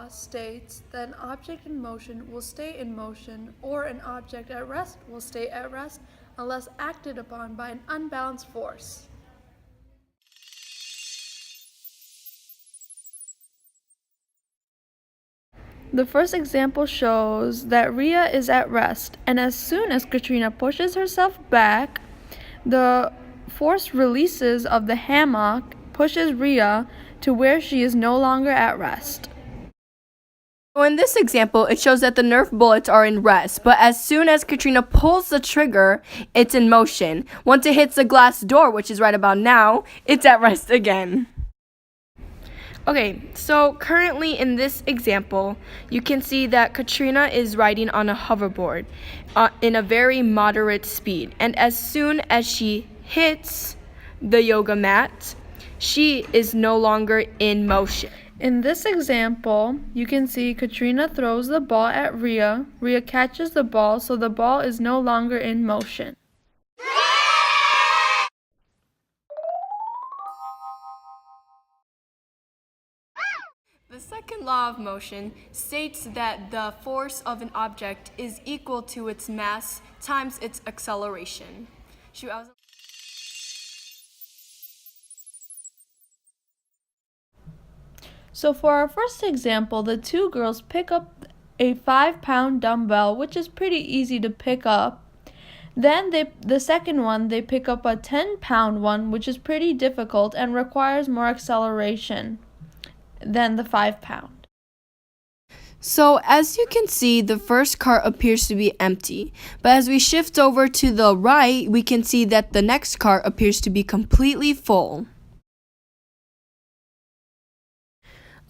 law states that an object in motion will stay in motion, or an object at rest will stay at rest unless acted upon by an unbalanced force. The first example shows that Riyah is at rest, and as soon as Katrina pushes herself back, the force releases of the hammock pushes Riyah to where she is no longer at rest. So in this example, it shows that the Nerf bullets are in rest, but as soon as Katrina pulls the trigger, it's in motion. Once it hits the glass door, which is right about now, it's at rest again. Okay, so currently in this example, you can see that Katrina is riding on a hoverboard in a very moderate speed. And as soon as she hits the yoga mat, she is no longer in motion. In this example, you can see Katrina throws the ball at Riyah. Riyah catches the ball, so the ball is no longer in motion. The second law of motion states that the force of an object is equal to its mass times its acceleration. So for our first example, the two girls pick up a 5-pound dumbbell, which is pretty easy to pick up. Then the second one, they pick up a 10-pound one, which is pretty difficult and requires more acceleration than the 5-pound. So as you can see, the first cart appears to be empty. But as we shift over to the right, we can see that the next cart appears to be completely full.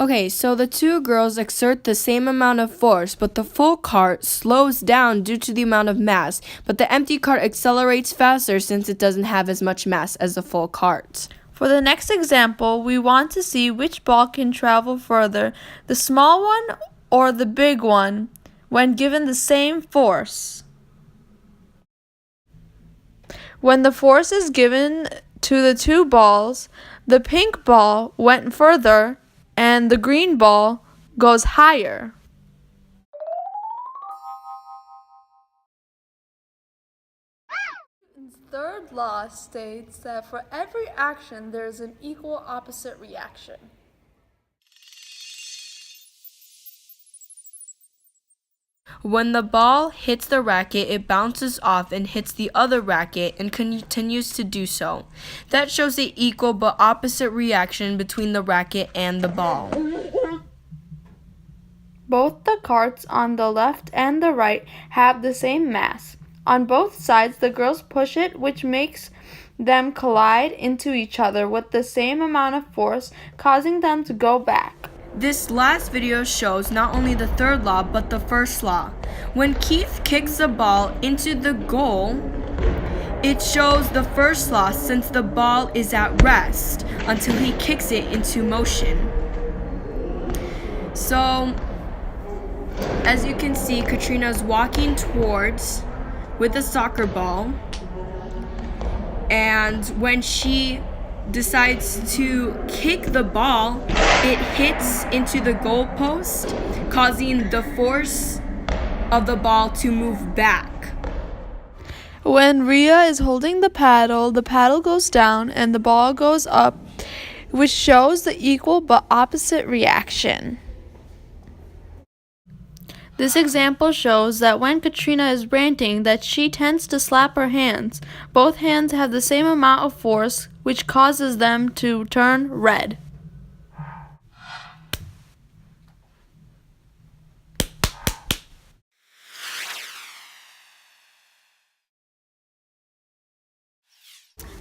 Okay, so the two girls exert the same amount of force, but the full cart slows down due to the amount of mass, but the empty cart accelerates faster since it doesn't have as much mass as the full cart. For the next example, we want to see which ball can travel further, the small one or the big one, when given the same force. When the force is given to the two balls, the pink ball went further and the green ball goes higher. Newton's third law states that for every action there is an equal opposite reaction. When the ball hits the racket, it bounces off and hits the other racket and continues to do so. That shows the equal but opposite reaction between the racket and the ball. Both the carts on the left and the right have the same mass. On both sides, the girls push it, which makes them collide into each other with the same amount of force, causing them to go back. This last video shows not only the third law, but the first law. When Keith kicks the ball into the goal, it shows the first law since the ball is at rest until he kicks it into motion. So, as you can see, Katrina's walking towards with a soccer ball, and when she decides to kick the ball, it hits into the goalpost, causing the force of the ball to move back. When Riyah is holding the paddle goes down and the ball goes up, which shows the equal but opposite reaction. This example shows that when Katrina is ranting that she tends to slap her hands. Both hands have the same amount of force, which causes them to turn red.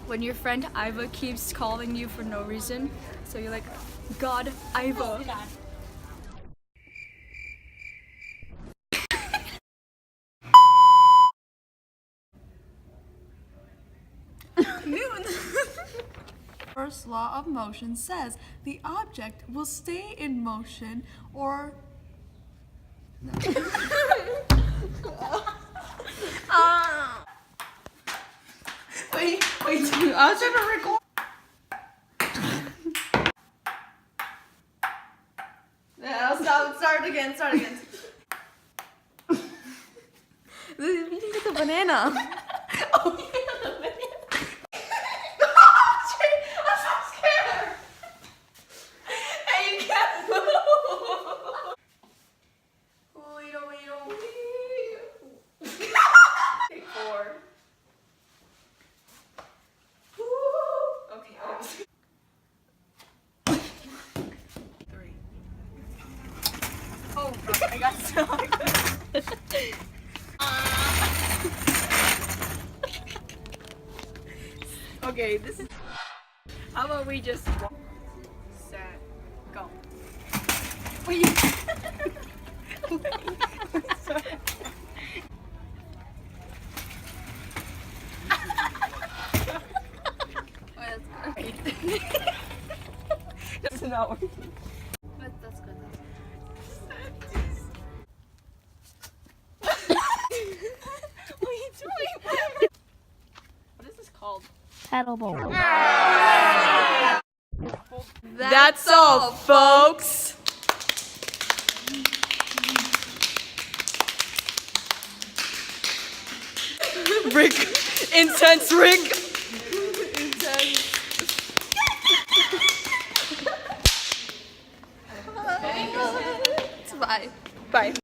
When your friend Iva keeps calling you for no reason, so you're like, God, Iva. First law of motion says the object will stay in motion or Wait, I was trying to record. Yeah, stop. Start again. We can get the banana. Oh, yeah, the banana. I'm so scared. Hey, you can't move. Wait. Okay, 4. Okay, 3. Oh, God, I got stuck. Okay, this is. How about we just set, go. Wait. Sorry. Wait, this is not working. But that's good. What are you doing? What is this called? Paddleball. That's all, folks. Rig. Intense rig.